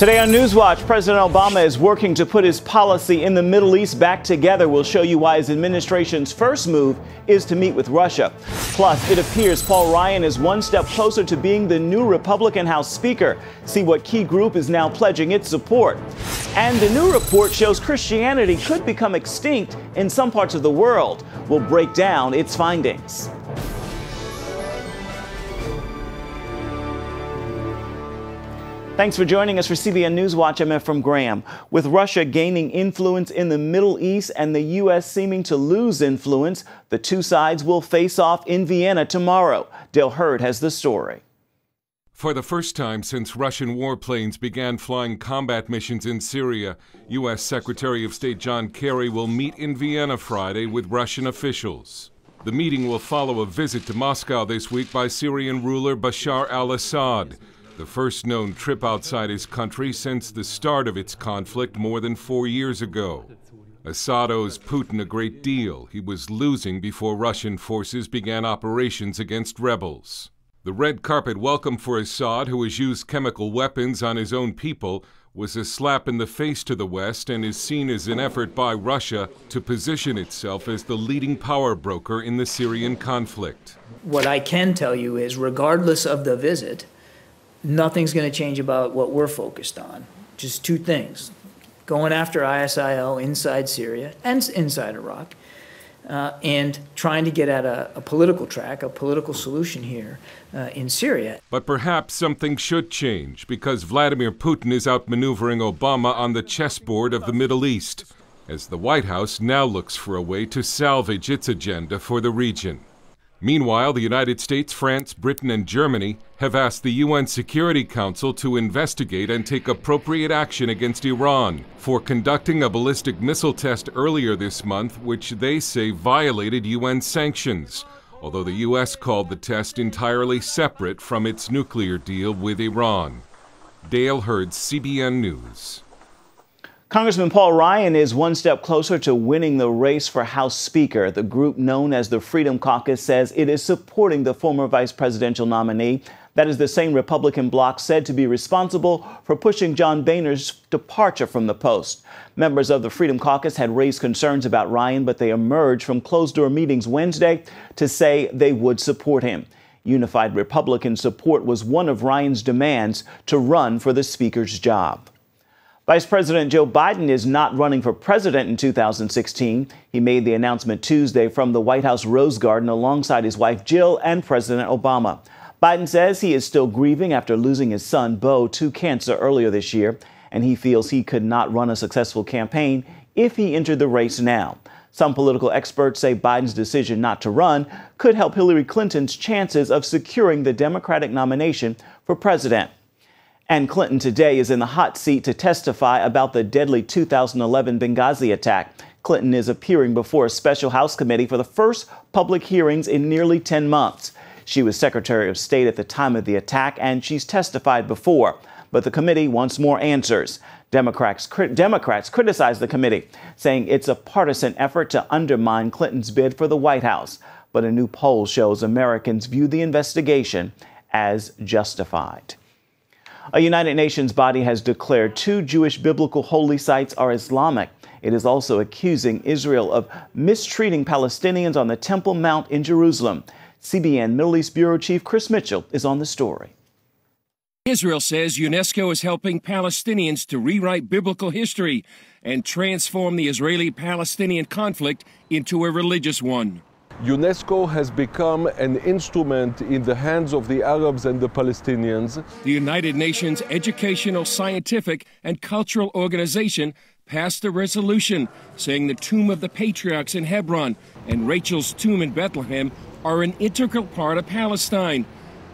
Today on NewsWatch, President Obama is working to put his policy in the Middle East back together. We'll show you why his administration's first move is to meet with Russia. Plus, it appears Paul Ryan is one step closer to being the new Republican House Speaker. See what key group is now pledging its support. And the new report shows Christianity could become extinct in some parts of the world. We'll break down its findings. Thanks for joining us for CBN NewsWatch. I'm Ephraim Graham. With Russia gaining influence in the Middle East and the U.S. seeming to lose influence, the two sides will face off in Vienna tomorrow. Dale Hurd has the story. For the first time since Russian warplanes began flying combat missions in Syria, U.S. Secretary of State John Kerry will meet in Vienna Friday with Russian officials. The meeting will follow a visit to Moscow this week by Syrian ruler Bashar al-Assad, the first known trip outside his country since the start of its conflict more than 4 years ago. Assad owes Putin a great deal. He was losing before Russian forces began operations against rebels. The red carpet welcome for Assad, who has used chemical weapons on his own people, was a slap in the face to the West and is seen as an effort by Russia to position itself as the leading power broker in the Syrian conflict. What I can tell you is, regardless of the visit, nothing's going to change about what we're focused on. Just two things: going after ISIL inside Syria and inside Iraq, and trying to get at a political track, a political solution here in Syria. But perhaps something should change, because Vladimir Putin is outmaneuvering Obama on the chessboard of the Middle East, as the White House now looks for a way to salvage its agenda for the region. Meanwhile, the United States, France, Britain, and Germany have asked the UN Security Council to investigate and take appropriate action against Iran for conducting a ballistic missile test earlier this month, which they say violated UN sanctions, although the U.S. called the test entirely separate from its nuclear deal with Iran. Dale Hurd, CBN News. Congressman Paul Ryan is one step closer to winning the race for House Speaker. The group known as the Freedom Caucus says it is supporting the former vice presidential nominee. That is the same Republican bloc said to be responsible for pushing John Boehner's departure from the post. Members of the Freedom Caucus had raised concerns about Ryan, but they emerged from closed-door meetings Wednesday to say they would support him. Unified Republican support was one of Ryan's demands to run for the Speaker's job. Vice President Joe Biden is not running for president in 2016. He made the announcement Tuesday from the White House Rose Garden alongside his wife Jill and President Obama. Biden says he is still grieving after losing his son Beau to cancer earlier this year, and he feels he could not run a successful campaign if he entered the race now. Some political experts say Biden's decision not to run could help Hillary Clinton's chances of securing the Democratic nomination for president. And Clinton today is in the hot seat to testify about the deadly 2011 Benghazi attack. Clinton is appearing before a special House committee for the first public hearings in nearly 10 months. She was Secretary of State at the time of the attack, and she's testified before. But the committee wants more answers. Democrats criticize the committee, saying it's a partisan effort to undermine Clinton's bid for the White House. But a new poll shows Americans view the investigation as justified. A United Nations body has declared 2 Jewish biblical holy sites are Islamic. It is also accusing Israel of mistreating Palestinians on the Temple Mount in Jerusalem. CBN Middle East Bureau Chief Chris Mitchell is on the story. Israel says UNESCO is helping Palestinians to rewrite biblical history and transform the Israeli-Palestinian conflict into a religious one. UNESCO has become an instrument in the hands of the Arabs and the Palestinians. The United Nations Educational, Scientific, and Cultural Organization passed a resolution saying the Tomb of the Patriarchs in Hebron and Rachel's tomb in Bethlehem are an integral part of Palestine.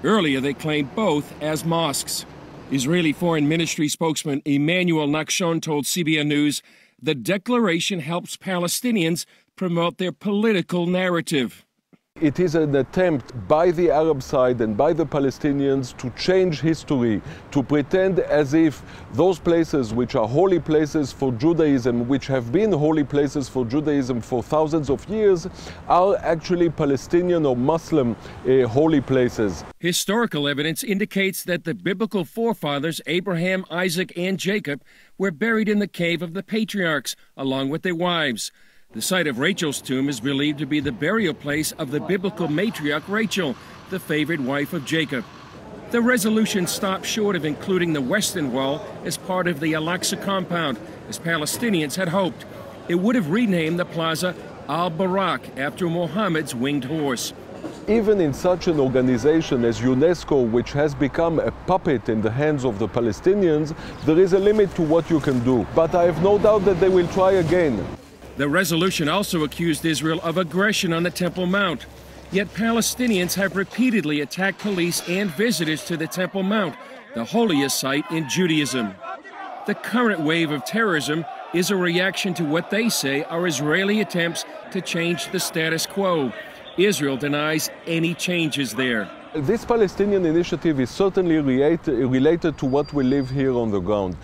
Earlier, they claimed both as mosques. Israeli Foreign Ministry spokesman Emmanuel Nachshon told CBN News the declaration helps Palestinians promote their political narrative. It is an attempt by the Arab side and by the Palestinians to change history, to pretend as if those places which are holy places for Judaism, which have been holy places for Judaism for thousands of years, are actually Palestinian or Muslim holy places. Historical evidence indicates that the biblical forefathers Abraham, Isaac, and Jacob were buried in the cave of the patriarchs, along with their wives. The site of Rachel's tomb is believed to be the burial place of the biblical matriarch Rachel, the favored wife of Jacob. The resolution stopped short of including the Western Wall as part of the Al-Aqsa compound, as Palestinians had hoped. It would have renamed the plaza Al-Barak after Muhammad's winged horse. Even in such an organization as UNESCO, which has become a puppet in the hands of the Palestinians, there is a limit to what you can do. But I have no doubt that they will try again. The resolution also accused Israel of aggression on the Temple Mount. Yet Palestinians have repeatedly attacked police and visitors to the Temple Mount, the holiest site in Judaism. The current wave of terrorism is a reaction to what they say are Israeli attempts to change the status quo. Israel denies any changes there. This Palestinian initiative is certainly related to what we live here on the ground.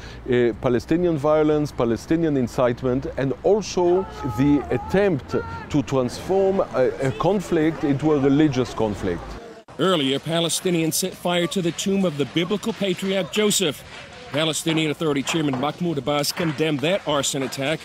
Palestinian violence, Palestinian incitement, and also the attempt to transform a conflict into a religious conflict. Earlier, Palestinians set fire to the tomb of the biblical patriarch Joseph. Palestinian Authority Chairman Mahmoud Abbas condemned that arson attack,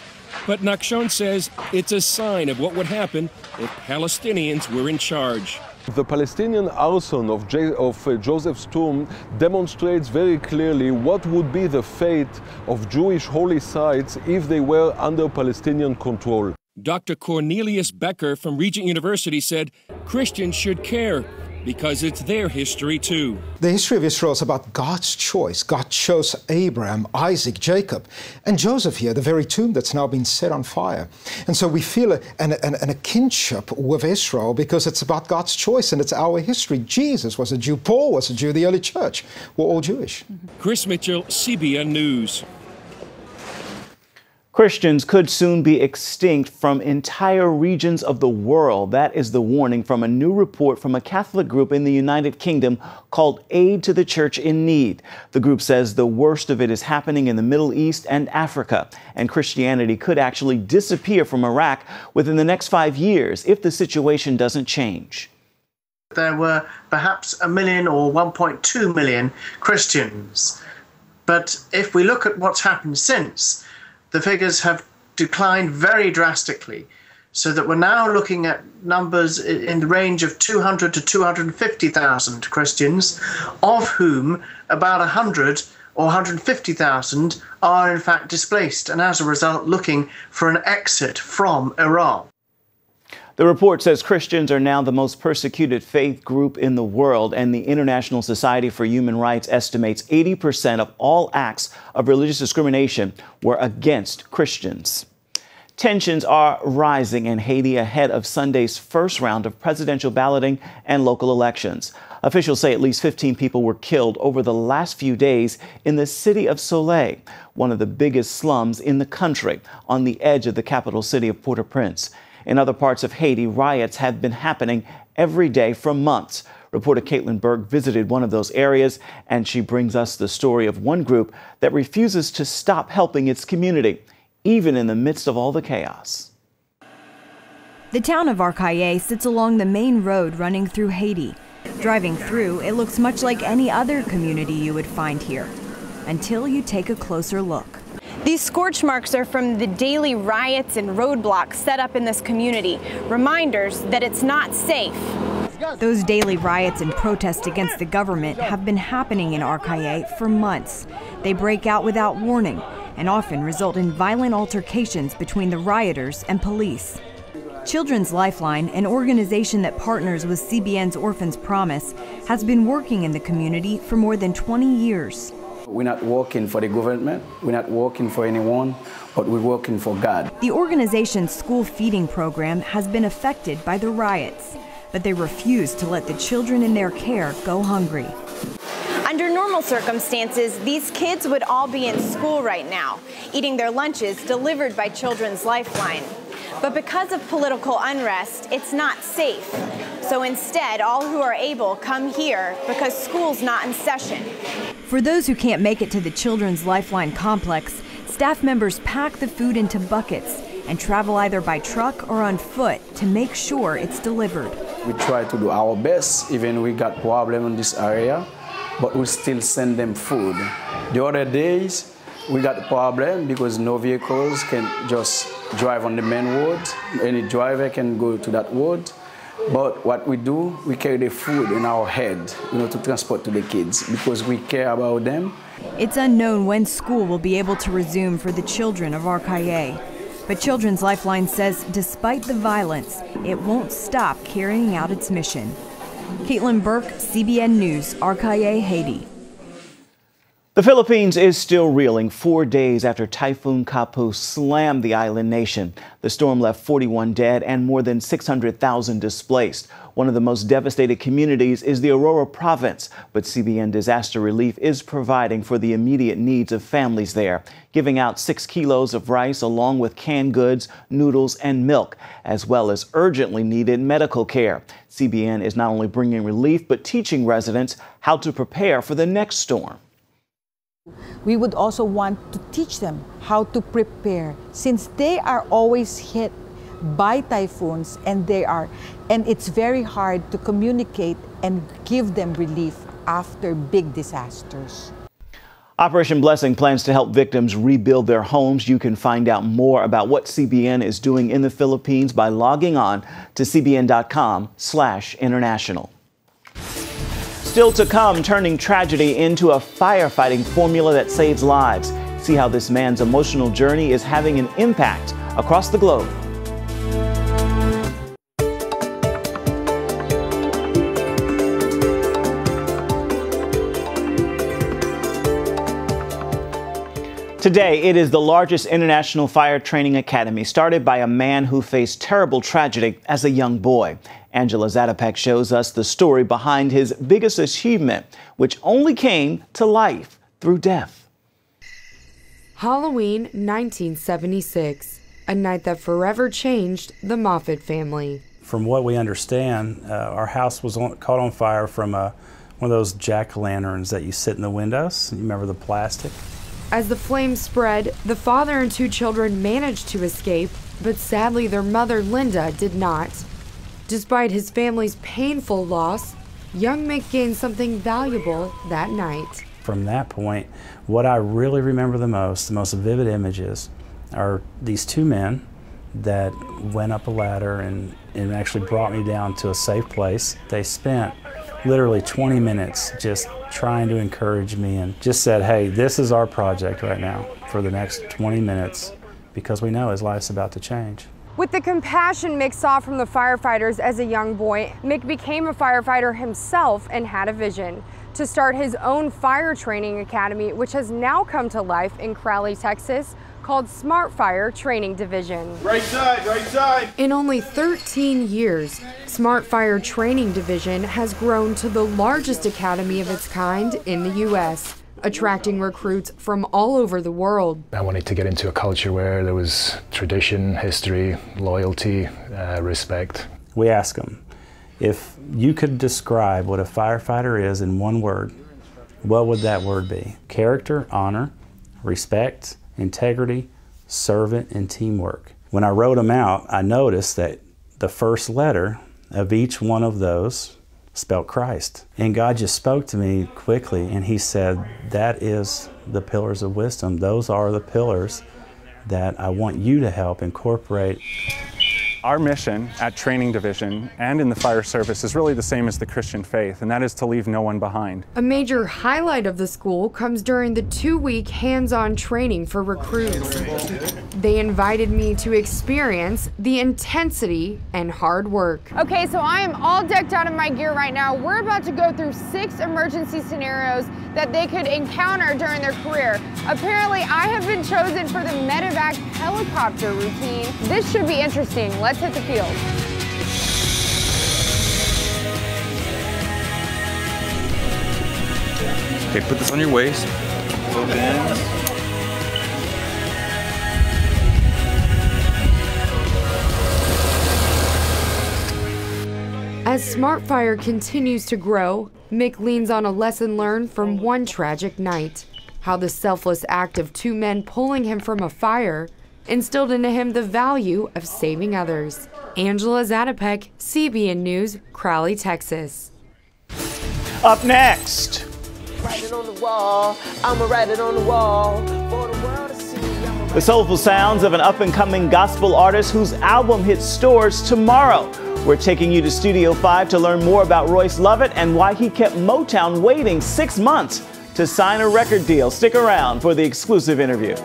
but Nakshon says it's a sign of what would happen if Palestinians were in charge. The Palestinian arson of Joseph's tomb demonstrates very clearly what would be the fate of Jewish holy sites if they were under Palestinian control. Dr. Cornelius Becker from Regent University said Christians should care because it's their history too. The history of Israel is about God's choice. God chose Abraham, Isaac, Jacob, and Joseph here, the very tomb that's now been set on fire. And so we feel a kinship with Israel because it's about God's choice and it's our history. Jesus was a Jew, Paul was a Jew, the early church were all Jewish. Chris Mitchell, CBN News. Christians could soon be extinct from entire regions of the world. That is the warning from a new report from a Catholic group in the United Kingdom called Aid to the Church in Need. The group says the worst of it is happening in the Middle East and Africa, and Christianity could actually disappear from Iraq within the next 5 years if the situation doesn't change. There were perhaps 1 million or 1.2 million Christians. But if we look at what's happened since, the figures have declined very drastically, so that we're now looking at numbers in the range of 200 to 250,000 Christians, of whom about 100 or 150,000 are in fact displaced, and as a result looking for an exit from Iran. The report says Christians are now the most persecuted faith group in the world, and the International Society for Human Rights estimates 80% of all acts of religious discrimination were against Christians. Tensions are rising in Haiti ahead of Sunday's first round of presidential balloting and local elections. Officials say at least 15 people were killed over the last few days in the city of Soleil, one of the biggest slums in the country, on the edge of the capital city of Port-au-Prince. In other parts of Haiti, riots have been happening every day for months. Reporter Caitlin Berg visited one of those areas, and she brings us the story of one group that refuses to stop helping its community, even in the midst of all the chaos. The town of Arcaye sits along the main road running through Haiti. Driving through, it looks much like any other community you would find here, until you take a closer look. These scorch marks are from the daily riots and roadblocks set up in this community, reminders that it's not safe. Those daily riots and protests against the government have been happening in Arcaye for months. They break out without warning and often result in violent altercations between the rioters and police. Children's Lifeline, an organization that partners with CBN's Orphans Promise, has been working in the community for more than 20 years. We're not working for the government, we're not working for anyone, but we're working for God. The organization's school feeding program has been affected by the riots, but they refuse to let the children in their care go hungry. Under normal circumstances, these kids would all be in school right now, eating their lunches delivered by Children's Lifeline. But because of political unrest, it's not safe. So instead, all who are able come here because school's not in session. For those who can't make it to the Children's Lifeline complex, staff members pack the food into buckets and travel either by truck or on foot to make sure it's delivered. We try to do our best, even we got problem in this area, but we still send them food. The other days, we got a problem because no vehicles can just drive on the main road. Any driver can go to that road. But what we do, we carry the food in our head, to transport to the kids because we care about them. It's unknown when school will be able to resume for the children of RKA. But Children's Lifeline says despite the violence, it won't stop carrying out its mission. Caitlin Burke, CBN News, RKA, Haiti. The Philippines is still reeling 4 days after Typhoon Kapu slammed the island nation. The storm left 41 dead and more than 600,000 displaced. One of the most devastated communities is the Aurora province, but CBN Disaster Relief is providing for the immediate needs of families there, giving out 6 kilos of rice along with canned goods, noodles, and milk, as well as urgently needed medical care. CBN is not only bringing relief, but teaching residents how to prepare for the next storm. We would also want to teach them how to prepare, since they are always hit by typhoons and it's very hard to communicate and give them relief after big disasters. Operation Blessing plans to help victims rebuild their homes. You can find out more about what CBN is doing in the Philippines by logging on to cbn.com/international. Still to come, turning tragedy into a firefighting formula that saves lives. See how this man's emotional journey is having an impact across the globe. Today, it is the largest international fire training academy, started by a man who faced terrible tragedy as a young boy. Angela Zatopek shows us the story behind his biggest achievement, which only came to life through death. Halloween 1976, a night that forever changed the Moffat family. From what we understand, our house was caught on fire from one of those jack-o'-lanterns that you sit in the windows. You remember the plastic? As the flames spread, the father and 2 children managed to escape, but sadly their mother, Linda, did not. Despite his family's painful loss, young Mick gained something valuable that night. From that point, what I really remember the most vivid images, are these 2 men that went up a ladder and actually brought me down to a safe place. They spent literally 20 minutes just trying to encourage me and just said, hey, this is our project right now for the next 20 minutes because we know his life's about to change. With the compassion Mick saw from the firefighters as a young boy, Mick became a firefighter himself and had a vision to start his own fire training academy, which has now come to life in Crowley, Texas, called Smart Fire Training Division. Right side, right side. In only 13 years, Smart Fire Training Division has grown to the largest academy of its kind in the U.S., attracting recruits from all over the world. I wanted to get into a culture where there was tradition, history, loyalty, respect. We ask them, if you could describe what a firefighter is in one word, what would that word be? Character, honor, respect, integrity, servant, and teamwork. When I wrote them out, I noticed that the first letter of each one of those spelled Christ. And God just spoke to me quickly and he said, that is the pillars of wisdom. Those are the pillars that I want you to help incorporate. Our mission at Training Division and in the fire service is really the same as the Christian faith, and that is to leave no one behind. A major highlight of the school comes during the 2-week hands-on training for recruits. They invited me to experience the intensity and hard work. Okay, so I am all decked out in my gear right now. We're about to go through 6 emergency scenarios that they could encounter during their career. Apparently, I have been chosen for the medevac helicopter routine. This should be interesting. Let's hit the field. Okay, put this on your waist. As SmartFire continues to grow, Mick leans on a lesson learned from one tragic night. How the selfless act of two men pulling him from a fire instilled into him the value of saving others. Angela Zatopek, CBN News, Crowley, Texas. Up next. Write it on the wall. I'ma write it on the wall for the world to see. The soulful sounds of an up-and-coming gospel artist whose album hits stores tomorrow. We're taking you to Studio 5 to learn more about Royce Lovett and why he kept Motown waiting 6 months to sign a record deal. Stick around for the exclusive interview.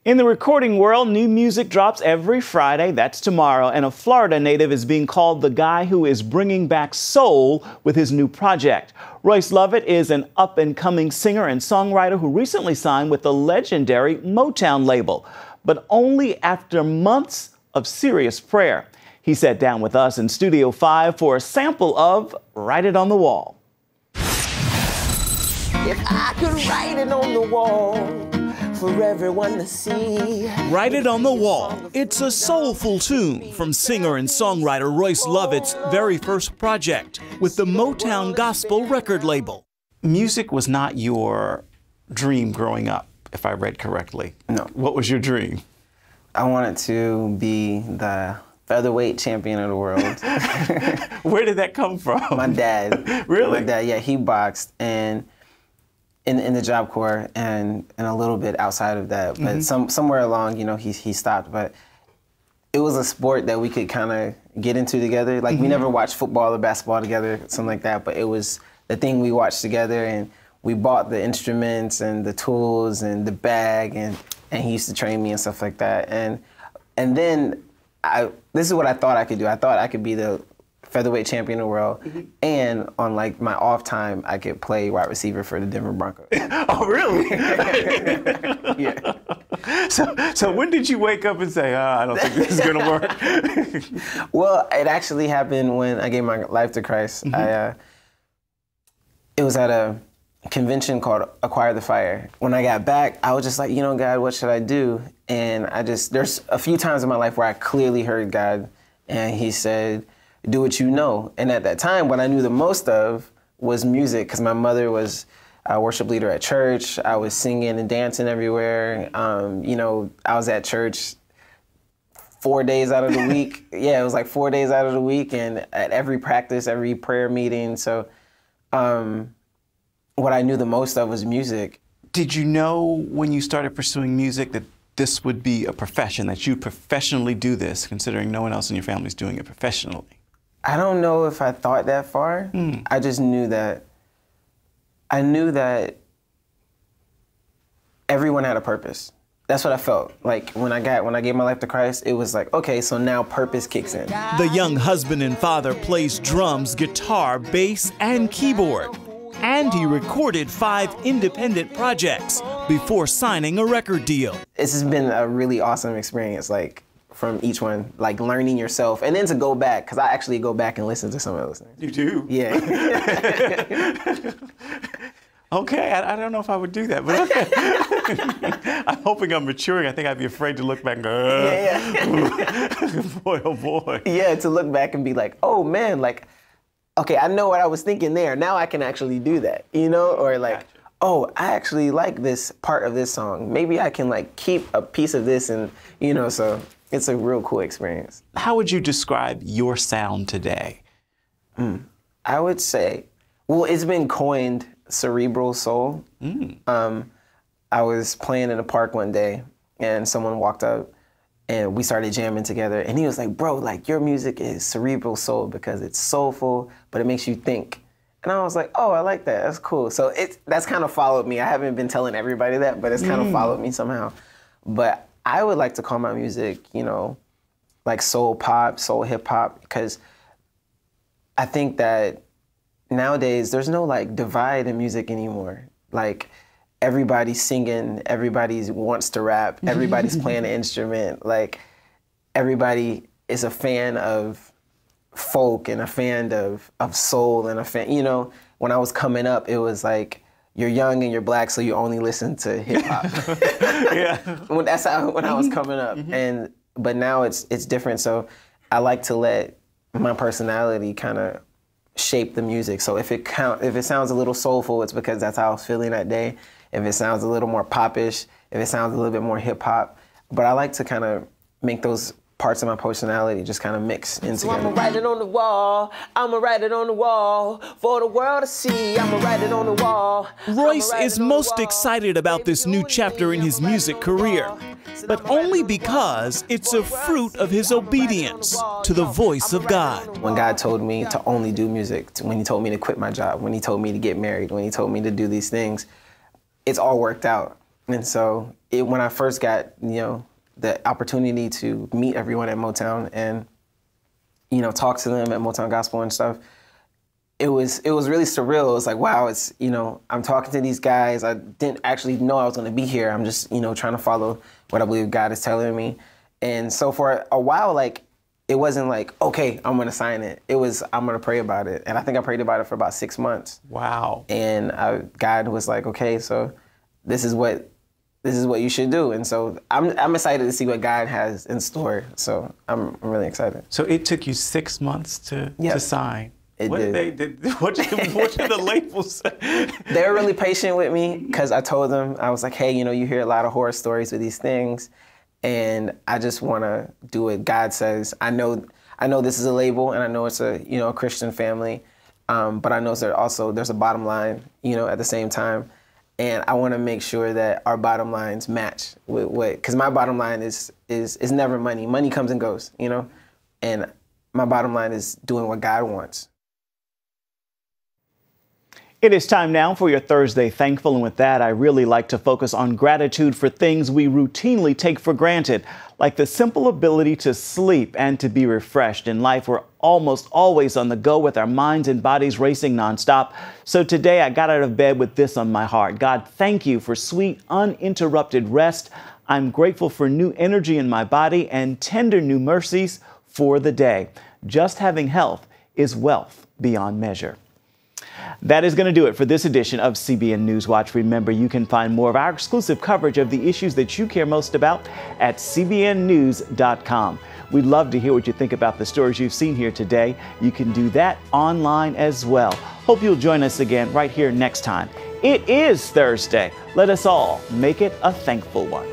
In the recording world, new music drops every Friday. That's tomorrow. And a Florida native is being called the guy who is bringing back soul with his new project. Royce Lovett is an up-and-coming singer and songwriter who recently signed with the legendary Motown label, but only after months of serious prayer. He sat down with us in Studio 5 for a sample of Write It on the Wall. If I could write it on the wall for everyone to see. Write It on the Wall. It's a soulful tune from singer and songwriter Royce Lovett's very first project with the Motown Gospel record label. Music was not your dream growing up, if I read correctly. No. What was your dream? I wanted to be the featherweight champion of the world. Where did that come from? My dad. Really? My dad, yeah, he boxed and in the Job Corps and a little bit outside of that. But somewhere along, you know, he stopped. But it was a sport that we could kind of get into together. Like we never watched football or basketball together, something like that. But it was the thing we watched together, and we bought the instruments and the tools and the bag, and he used to train me and stuff like that. And then this is what I thought I could do. I thought I could be the featherweight champion of the world, and on like my off time, I could play wide receiver for the Denver Broncos. Oh, really? Yeah. So when did you wake up and say, I don't think this is going to work? Well, it actually happened when I gave my life to Christ. It was at a convention called Acquire the Fire. When I got back, I was just like, you know, God, what should I do? And there's a few times in my life where I clearly heard God, and he said, do what you know. And at that time, what I knew the most of was music, because my mother was a worship leader at church. I was singing and dancing everywhere. You know, I was at church 4 days out of the week. Yeah, it was like 4 days out of the week, and at every practice, every prayer meeting. So what I knew the most of was music. Did you know when you started pursuing music that this would be a profession, that you'd professionally do this, considering no one else in your family is doing it professionally? I don't know if I thought that far. I just knew that, everyone had a purpose. That's what I felt. Like when I gave my life to Christ, it was like, okay, so now purpose kicks in. The young husband and father plays drums, guitar, bass, and keyboard. And he recorded 5 independent projects before signing a record deal. This has been a really awesome experience, like from each one, like learning yourself, and then to go back, because I actually go back and listen to some of those things. You do? Yeah. Okay, I don't know if I would do that, but okay. I'm hoping I'm maturing. I think I'd be afraid to look back and go, boy, oh boy. Yeah, to look back and be like, oh man, like, okay, I know what I was thinking there. Now I can actually do that, you know? Or like, gotcha. Oh, I actually like this part of this song. Maybe I can like keep a piece of this, and, you know, so it's a real cool experience. How would you describe your sound today? I would say, well, it's been coined cerebral soul. I was playing in a park one day, and someone walked up, and we started jamming together, and he was like, bro, like your music is cerebral soul because it's soulful, but it makes you think. And I was like, oh, I like that, that's cool. So that's kind of followed me. I haven't been telling everybody that, but it's kind of followed me somehow. But I would like to call my music, you know, like soul pop, soul hip hop, because I think that nowadays there's no like divide in music anymore. Like everybody's singing, everybody wants to rap, everybody's playing an instrument. Like everybody is a fan of folk and a fan of soul and a fan, you know, when I was coming up, it was like, you're young and you're black, so you only listen to hip hop. Yeah. That's how when I was coming up, but now it's different. So I like to let my personality kind of shaped the music. So if it sounds a little soulful, it's because that's how I was feeling that day. If it sounds a little more popish, if it sounds a little bit more hip hop. But I like to kind of make those parts of my personality just kind of mix in together. So I'ma write it on the wall, I'ma write it on the wall, for the world to see, I'ma write it on the wall. Royce is most excited about this new chapter in his music career, but only because it's a fruit of his obedience to the voice of God. When God told me to only do music, when he told me to quit my job, when he told me to get married, when he told me to do these things, it's all worked out. And so when I first got, the opportunity to meet everyone at Motown and, talk to them at Motown Gospel and stuff, it was really surreal. It was like, wow, it's, I'm talking to these guys. I didn't actually know I was gonna be here. I'm just, trying to follow what I believe God is telling me. And so for a while, it wasn't like, okay, I'm gonna sign it. It was, I'm gonna pray about it. And I think I prayed about it for about 6 months. Wow. And God was like, okay, so this is what you should do. And so I'm excited to see what God has in store. So I'm really excited. So it took you 6 months to sign. What did the labels say? They were really patient with me because I told them, I was like, hey, you hear a lot of horror stories with these things, and I just want to do what God says. I know this is a label, and I know it's a Christian family, but I know there's a bottom line, at the same time. And I want to make sure that our bottom lines match with because my bottom line is never money. Money comes and goes, and my bottom line is doing what God wants. It is time now for your Thursday Thankful, and with that, I really like to focus on gratitude for things we routinely take for granted, like the simple ability to sleep and to be refreshed. In life, we're almost always on the go with our minds and bodies racing nonstop. So today, I got out of bed with this on my heart. God, thank you for sweet, uninterrupted rest. I'm grateful for new energy in my body and tender new mercies for the day. Just having health is wealth beyond measure. That is going to do it for this edition of CBN NewsWatch. Remember, you can find more of our exclusive coverage of the issues that you care most about at cbnnews.com. We'd love to hear what you think about the stories you've seen here today. You can do that online as well. Hope you'll join us again right here next time. It is Thursday. Let us all make it a thankful one.